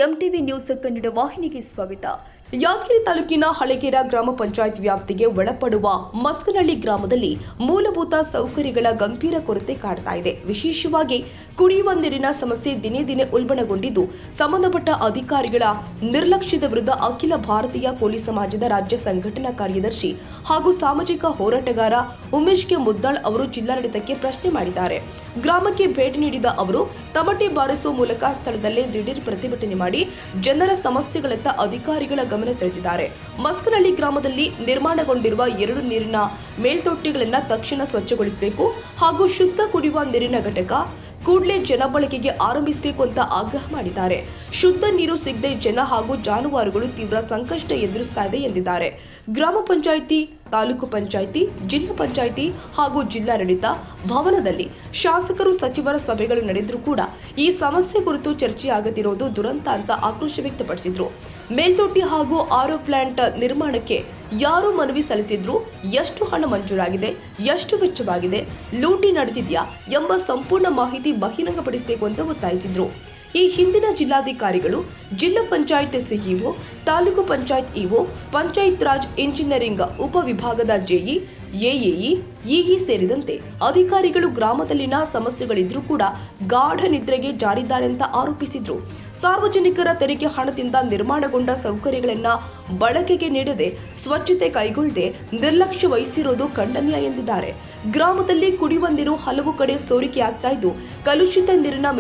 MTV news Kannada ವಾಹಿನಿಗೆ ಸ್ವಾಗತ. ಯಾದಗಿರಿ ತಾಲೂಕಿನ ಹಳಗೇರ ಗ್ರಾಮ ಪಂಚಾಯತ್ ವ್ಯಾಪ್ತಿಗೆ ಒಳಪಡುವ ಮಸ್ಕನಹಳ್ಳಿ ಗ್ರಾಮದಲ್ಲಿ ಮೂಲಭೂತ ಸೌಕರ್ಯಗಳ ಗಂಭೀರ ಕೊರತೆ ಕಾಡ್ತಾ ಇದೆ. ವಿಶೇಷವಾಗಿ ಕುಡಿಯುವ ನೀರಿನ ಸಮಸ್ಯೆ ದಿನೇ ದಿನೇ ಉಲ್ಬಣಗೊಂಡಿದ್ದು, ಸಂಬಂಧಪಟ್ಟ ಅಧಿಕಾರಿಗಳ ನಿರ್ಲಕ್ಷ್ಯದ ವಿರುದ್ಧ ಅಖಿಲ ಭಾರತೀಯ ಕೋಲಿ ಸಮಾಜದ ರಾಜ್ಯ ಸಂಘಟನಾ ಕಾರ್ಯದರ್ಶಿ ಹಾಗೂ ಸಾಮಾಜಿಕ ಹೋರಾಟಗಾರ ಉಮೇಶ್ ಕೆ ಮುದ್ದಾಳ್ ಅವರು ಜಿಲ್ಲಾಡಳಿತಕ್ಕೆ ಪ್ರಶ್ನೆ ಮಾಡಿದ್ದಾರೆ. ಗ್ರಾಮಕ್ಕೆ ಭೇಟಿ ನೀಡಿದ ಅವರು ತಮಟೆ ಬಾರಿಸುವ ಮೂಲಕ ಸ್ಥಳದಲ್ಲೇ ದಿಢೀರ್ ಪ್ರತಿಭಟನೆ ಮಾಡಿ ಜನರ ಸಮಸ್ಯೆಗಳತ್ತ ಅಧಿಕಾರಿಗಳ ಗಮನ ಸೆಳೆದಿದ್ದಾರೆ. ಮಸ್ಕನಹಳ್ಳಿ ಗ್ರಾಮದಲ್ಲಿ ನಿರ್ಮಾಣಗೊಂಡಿರುವ 2 ನೀರಿನ ಮೇಲ್ತೊಟ್ಟಿಗಳನ್ನು ತಕ್ಷಣ ಸ್ವಚ್ಛಗೊಳಿಸಬೇಕು ಹಾಗೂ ಶುದ್ಧ ಕುಡಿಯುವ ನೀರಿನ ಘಟಕ ಕೂಡಲೇ ಜನಬಳಕೆಗೆ ಆರಂಭಿಸಬೇಕು ಅಂತ ಆಗ್ರಹ ಮಾಡಿದ್ದಾರೆ. ಶುದ್ಧ ನೀರು ಸಿಗದೆ ಜನ ಹಾಗೂ ಜಾನುವಾರುಗಳು ತೀವ್ರ ಸಂಕಷ್ಟ ಎದುರಿಸ್ತಾ ಇದೆ ಎಂದಿದ್ದಾರೆ. ಗ್ರಾಮ ಪಂಚಾಯಿತಿ, ತಾಲೂಕು ಪಂಚಾಯಿತಿ, ಜಿಲ್ಲಾ ಪಂಚಾಯಿತಿ ಹಾಗೂ ಜಿಲ್ಲಾಡಳಿತ ಭವನದಲ್ಲಿ ಶಾಸಕರು, ಸಚಿವರ ಸಭೆಗಳು ನಡೆದರೂ ಕೂಡ ಈ ಸಮಸ್ಯೆ ಕುರಿತು ಚರ್ಚೆ ಆಗದಿರೋದು ದುರಂತ ಅಂತ ಆಕ್ರೋಶ ವ್ಯಕ್ತಪಡಿಸಿದ್ರು. ಮೇಲ್ತೊಟ್ಟಿ ಹಾಗೂ ಆರೋ ಪ್ಲಾಂಟ್ ನಿರ್ಮಾಣಕ್ಕೆ ಯಾರು ಮನವಿ ಸಲ್ಲಿಸಿದ್ರು, ಎಷ್ಟು ಹಣ ಮಂಜೂರಾಗಿದೆ, ಎಷ್ಟು ವೆಚ್ಚವಾಗಿದೆ, ಲೂಟಿ ನಡೆದಿದೆಯಾ ಎಂಬ ಸಂಪೂರ್ಣ ಮಾಹಿತಿ ಬಹಿರಂಗಪಡಿಸಬೇಕು ಅಂತ ಒತ್ತಾಯಿಸಿದ್ರು. ಈ ಹಿಂದಿನ ಜಿಲ್ಲಾಧಿಕಾರಿಗಳು, ಜಿಲ್ಲಾ panchayat CEO, taluk panchayat EO, panchayat Raj engineering ಉಪವಿಭಾಗದ ಜೆಇ, ಎಎಇ, ಇಇ ಸೇರಿದಂತೆ ಅಧಿಕಾರಿಗಳು ಗ್ರಾಮದಲ್ಲಿನ ಸಮಸ್ಯೆಗಳಿದ್ರೂ ಕೂಡ ಗಾಢ ನಿದ್ರೆಗೆ ಜಾರಿದ್ದಾರೆ ಅಂತ ಆರೋಪಿಸಿದ್ರು. ಸಾರ್ವಜನಿಕರ ತೆರಿಗೆ ಹಣದಿಂದ ನಿರ್ಮಾಣಗೊಂಡ ಸೌಕರ್ಯಗಳನ್ನ ಬಳಕೆಗೆ ನೀಡದೆ, ಸ್ವಚ್ಛತೆ ಕೈಗೊಳ್ಳದೆ ನಿರ್ಲಕ್ಷ್ಯ ವಹಿಸಿರೋದು ಖಂಡನೀಯ ಎಂದಿದ್ದಾರೆ. ಗ್ರಾಮದಲ್ಲಿ ಕುಡಿಯುವ ನೀರು ಹಲವು ಕಡೆ ಸೋರಿಕೆ ಆಗ್ತಾ ಇದ್ದು, ಕಲುಷಿತ ನೀರಿನ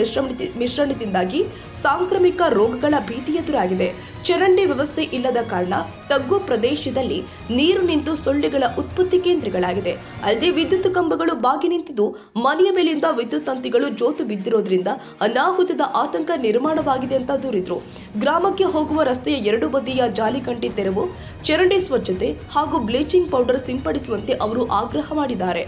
ಮಿಶ್ರಣದಿಂದಾಗಿ ಸಾಂಕ್ರಾಮಿಕ ರೋಗಗಳ ಭೀತಿ ಎದುರಾಗಿದೆ. ಚರಂಡಿ ವ್ಯವಸ್ಥೆ ಇಲ್ಲದ ಕಾರಣ ತಗ್ಗು ಪ್ರದೇಶದಲ್ಲಿ ನೀರು ನಿಂತು ಸೊಳ್ಳೆಗಳ ಉತ್ಪತ್ತಿ ಕೇಂದ್ರಗಳಾಗಿದೆ. ಅಲ್ಲದೆ ವಿದ್ಯುತ್ ಕಂಬಗಳು ಬಾಗಿ ನಿಂತಿದ್ದು, ಮನೆಯ ಮೇಲಿಂದ ವಿದ್ಯುತ್ ತಂತಿಗಳು ಜೋತು ಬಿದ್ದಿರೋದ್ರಿಂದ ಅನಾಹುತದ ಆತಂಕ ನಿರ್ಮಾಣವಾಗಿದೆ ಅಂತ ದೂರಿದ್ರು. ಗ್ರಾಮಕ್ಕೆ ಹೋಗುವ ರಸ್ತೆಯ 2 ಬದಿಯ ಜಾಲಿಕಂಟಿ ತೆರವು, ಚರಂಡಿ ಸ್ವಚ್ಛತೆ ಹಾಗೂ ಬ್ಲೀಚಿಂಗ್ ಪೌಡರ್ ಸಿಂಪಡಿಸುವಂತೆ ಅವರು ಆಗ್ರಹ ಮಾಡಿದ್ದಾರೆ.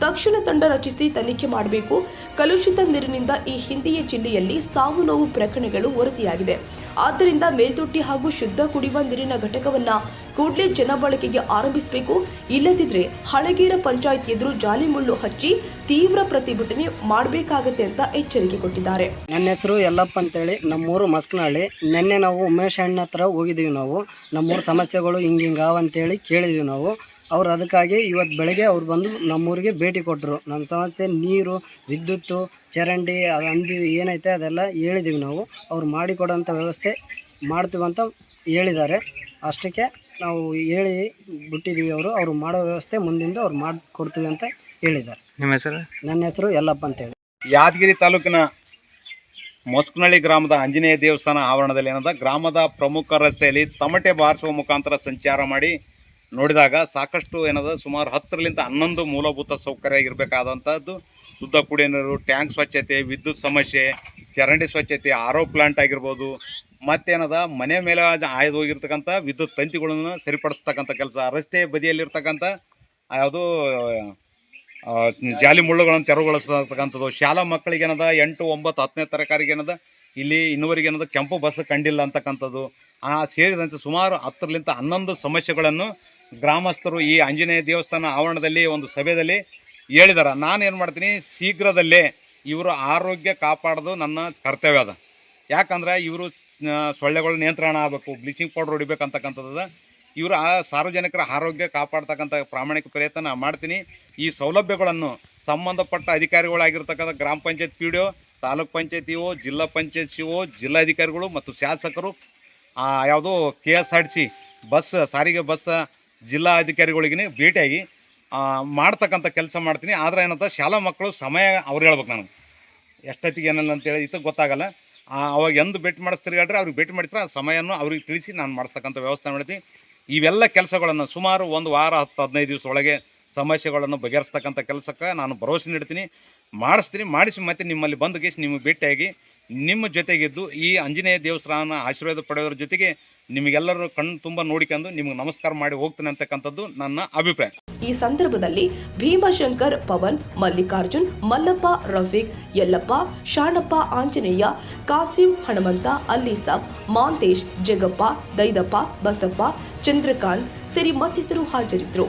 ತಕ್ಷಣ ತಂಡ ರಚಿಸಿ ತನಿಖೆ ಮಾಡಬೇಕು. ಕಲುಷಿತ ನೀರಿನಿಂದ ಈ ಹಿಂದೆಯೇ ಜಿಲ್ಲೆಯಲ್ಲಿ ಸಾವು ನೋವು ಪ್ರಕರಣಗಳು ವರದಿಯಾಗಿದೆ. ಆದ್ದರಿಂದ ಮೇಲ್ತೊಟ್ಟಿ ಹಾಗೂ ಶುದ್ಧ ಕುಡಿಯುವ ನೀರಿನ ಘಟಕವನ್ನ ಕೂಡಲೇ ಜನಬಳಕೆಗೆ ಆರಂಭಿಸಬೇಕು. ಇಲ್ಲದಿದ್ರೆ ಹಳಗೇರ ಪಂಚಾಯತ್ ಎದುರು ಜಾಲಿ ಮುಳ್ಳು ಹಚ್ಚಿ ತೀವ್ರ ಪ್ರತಿಭಟನೆ ಮಾಡಬೇಕಾಗತ್ತೆ ಅಂತ ಎಚ್ಚರಿಕೆ ಕೊಟ್ಟಿದ್ದಾರೆ. ನನ್ನ ಹೆಸರು ಯಲ್ಲಪ್ಪ ಅಂತೇಳಿ, ನಮ್ಮೂರು ಮಸ್ಕನಹಳ್ಳಿ. ನಿನ್ನೆ ನಾವು ಉಮೇಶ್ ಅಣ್ಣ ಹತ್ರ ಹೋಗಿದ್ದೀವಿ. ನಾವು ನಮ್ಮೂರು ಸಮಸ್ಯೆಗಳು ಹಿಂಗಾವ ಅಂತೇಳಿ ಕೇಳಿದ್ದೀವಿ ನಾವು. ಅವ್ರು ಅದಕ್ಕಾಗಿ ಇವತ್ತು ಬೆಳಗ್ಗೆ ಅವ್ರು ಬಂದು ನಮ್ಮೂರಿಗೆ ಭೇಟಿ ಕೊಟ್ಟರು. ನಮ್ಮ ಸಮಸ್ಯೆ ನೀರು, ವಿದ್ಯುತ್ತು, ಚರಂಡಿ ಅಂದಿ ಏನೈತೆ ಅದೆಲ್ಲ ಹೇಳಿದ್ದೀವಿ ನಾವು. ಅವ್ರು ಮಾಡಿಕೊಡೋಂಥ ವ್ಯವಸ್ಥೆ ಮಾಡ್ತೀವಿ ಅಂತ ಹೇಳಿದ್ದಾರೆ. ಅಷ್ಟಕ್ಕೆ ನಾವು ಹೇಳಿ ಬಿಟ್ಟಿದ್ದೀವಿ. ಅವರು ಮಾಡೋ ವ್ಯವಸ್ಥೆ ಮುಂದಿಂದ ಅವ್ರು ಮಾಡಿಕೊಡ್ತೀವಿ ಅಂತ ಹೇಳಿದ್ದಾರೆ. ನಿಮ್ಮ ಹೆಸರು? ನನ್ನ ಹೆಸರು ಯಲ್ಲಪ್ಪ ಅಂತೇಳಿ. ಯಾದಗಿರಿ ತಾಲೂಕಿನ ಮಸ್ಕನಹಳ್ಳಿ ಗ್ರಾಮದ ಆಂಜನೇಯ ದೇವಸ್ಥಾನ ಆವರಣದಲ್ಲಿ ಏನದ ಗ್ರಾಮದ ಪ್ರಮುಖ ರಸ್ತೆಯಲ್ಲಿ ತಮಟೆ ಬಾರಿಸುವ ಮುಖಾಂತರ ಸಂಚಾರ ಮಾಡಿ ನೋಡಿದಾಗ ಸಾಕಷ್ಟು ಏನದ ಸುಮಾರು 10ರಿಂದ 11 ಮೂಲಭೂತ ಸೌಕರ್ಯ ಇರಬೇಕಾದಂಥದ್ದು. ಶುದ್ಧ ಕುಡಿಯೋ ನೀರು, ಟ್ಯಾಂಕ್ ಸ್ವಚ್ಛತೆ, ವಿದ್ಯುತ್ ಸಮಸ್ಯೆ, ಚರಂಡಿ ಸ್ವಚ್ಛತೆ, ಆರೋ ಪ್ಲಾಂಟ್ ಆಗಿರ್ಬೋದು, ಮತ್ತೇನದ ಮನೆ ಮೇಲೆ ಆಯ್ದು ಹೋಗಿರ್ತಕ್ಕಂಥ ವಿದ್ಯುತ್ ತಂತಿಗಳನ್ನು ಸರಿಪಡಿಸ್ತಕ್ಕಂಥ ಕೆಲಸ, ರಸ್ತೆ ಬದಿಯಲ್ಲಿರ್ತಕ್ಕಂಥ ಯಾವುದು ಜಾಲಿ ಮುಳ್ಳುಗಳನ್ನು ತೆರವುಗೊಳಿಸ್ತಕ್ಕಂಥದ್ದು, ಶಾಲಾ ಮಕ್ಕಳಿಗೆ ಏನದ 8, 9, 10ನೇ ತರಗತಿಗೆ ಏನದ ಇಲ್ಲಿ ಇನ್ನುವರೆಗೆ ಏನದ ಕೆಂಪು ಬಸ್ ಕಂಡಿಲ್ಲ ಅಂತಕ್ಕಂಥದ್ದು, ಸೇರಿದಂತೆ ಸುಮಾರು 10ರಿಂದ 11 ಸಮಸ್ಯೆಗಳನ್ನು ಗ್ರಾಮಸ್ಥರು ಈ ಆಂಜನೇಯ ದೇವಸ್ಥಾನ ಆವರಣದಲ್ಲಿ ಒಂದು ಸಭೆಯಲ್ಲಿ ಹೇಳಿದ್ದಾರೆ. ನಾನೇನು ಮಾಡ್ತೀನಿ, ಶೀಘ್ರದಲ್ಲೇ ಇವರು ಆರೋಗ್ಯ ಕಾಪಾಡೋದು ನನ್ನ ಕರ್ತವ್ಯ ಅದ. ಯಾಕಂದ್ರೆ ಇವರು ಸೊಳ್ಳೆಗಳ ನಿಯಂತ್ರಣ ಆಗಬೇಕು, ಬ್ಲೀಚಿಂಗ್ ಪೌಡರ್ ಹೊಡಿಬೇಕಂತಕ್ಕಂಥದ್ದು. ಇವರು ಆ ಸಾರ್ವಜನಿಕರ ಆರೋಗ್ಯ ಕಾಪಾಡ್ತಕ್ಕಂಥ ಪ್ರಾಮಾಣಿಕ ಪ್ರಯತ್ನ ಮಾಡ್ತೀನಿ. ಈ ಸೌಲಭ್ಯಗಳನ್ನು ಸಂಬಂಧಪಟ್ಟ ಅಧಿಕಾರಿಗಳಾಗಿರ್ತಕ್ಕಂಥ ಗ್ರಾಮ ಪಂಚಾಯತ್ PDO, ತಾಲೂಕ್ ಪಂಚಾಯತ್ ಇಒ, ಜಿಲ್ಲಾ ಪಂಚಾಯತ್ ಸಿಒ, ಜಿಲ್ಲಾಧಿಕಾರಿಗಳು ಮತ್ತು ಶಾಸಕರು, ಯಾವುದು KSRTC ಬಸ್ ಸಾರಿಗೆ ಬಸ್ ಜಿಲ್ಲಾ ಅಧಿಕಾರಿಗಳಿಗೆ ಭೇಟಿಯಾಗಿ ಮಾಡ್ತಕ್ಕಂಥ ಕೆಲಸ ಮಾಡ್ತೀನಿ. ಆದರೆ ಏನಂತ ಶಾಲಾ ಮಕ್ಕಳು ಸಮಯ ಅವ್ರು ಹೇಳ್ಬೇಕು, ನಾನು ಎಷ್ಟೊತ್ತಿಗೆ ಏನಲ್ಲ ಅಂತೇಳಿ ಇದು ಗೊತ್ತಾಗಲ್ಲ. ಅವಾಗ ಎಂದು ಭೇಟಿ ಮಾಡಿಸ್ತೀರಿ ಹೇಳ್ರಿ, ಅವ್ರಿಗೆ ಭೇಟಿ ಮಾಡಿಸ್ರೆ ಆ ಸಮಯವನ್ನು ಅವ್ರಿಗೆ ತಿಳಿಸಿ ನಾನು ಮಾಡಿಸ್ತಕ್ಕಂಥ ವ್ಯವಸ್ಥೆ ಮಾಡ್ತೀನಿ. ಇವೆಲ್ಲ ಕೆಲಸಗಳನ್ನು ಸುಮಾರು 1 ವಾರ 10-15 ದಿವಸ ಒಳಗೆ ಸಮಸ್ಯೆಗಳನ್ನು ಬಗೆಹರಿಸ್ತಕ್ಕಂಥ ಕೆಲಸಕ್ಕೆ ನಾನು ಭರವಸೆ ನೀಡ್ತೀನಿ, ಮಾಡಿಸ್ತೀನಿ. ಮಾಡಿಸಿ ಮತ್ತೆ ನಿಮ್ಮಲ್ಲಿ ಬಂದು ಗೇಸಿ ನಿಮಗೆ ಭೇಟಿಯಾಗಿ ನಿಮ್ಮ ಜೊತೆಗಿದ್ದು ಈ ಆಂಜನೇಯ ದೇವಸ್ಥಾನ ಆಶೀರ್ವಾದ ಪಡೆಯೋದ್ರ ಜೊತೆಗೆ ನಿಮಗೆಲ್ಲರೂ ಕಣ್ಣು ತುಂಬ ನೋಡಿಕೊಂಡು ನಿಮಗೆ ನಮಸ್ಕಾರ ಮಾಡಿ ಹೋಗ್ತೀನಿ ಅಂತಕ್ಕಂಥದ್ದು ನನ್ನ ಅಭಿಪ್ರಾಯ. ಈ ಸಂದರ್ಭದಲ್ಲಿ ಭೀಮಶಂಕರ್, ಪವನ್, ಮಲ್ಲಿಕಾರ್ಜುನ್, ಮಲ್ಲಪ್ಪ, ರಫೀಕ್, ಯಲ್ಲಪ್ಪ, ಶಾಣಪ್ಪ, ಆಂಜನೇಯ, ಕಾಸಿಂ, ಹನುಮಂತ, ಅಲ್ಲೀಸಾಬ್, ಮಾಂತೇಶ್, ಜಗಪ್ಪ, ದೈದಪ್ಪ, ಬಸಪ್ಪ, ಚಂದ್ರಕಾಂತ್ ಸೇರಿ ಮತ್ತಿತರರು ಹಾಜರಿದ್ದರು.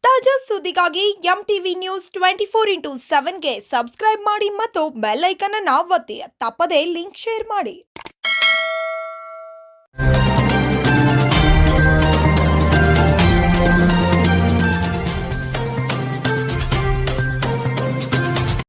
ತಾಜಾ ಸುದ್ದಿಗಾಗಿ MTV ನ್ಯೂಸ್ 24/7ಗೆ ಸಬ್ಸ್ಕ್ರೈಬ್ ಮಾಡಿ ಮತ್ತು ಬೆಲ್ ಐಕಾನ್ ಅನ್ನು ಒತ್ತಿ ತಪ್ಪದೇ ಲಿಂಕ್ ಶೇರ್ ಮಾಡಿ.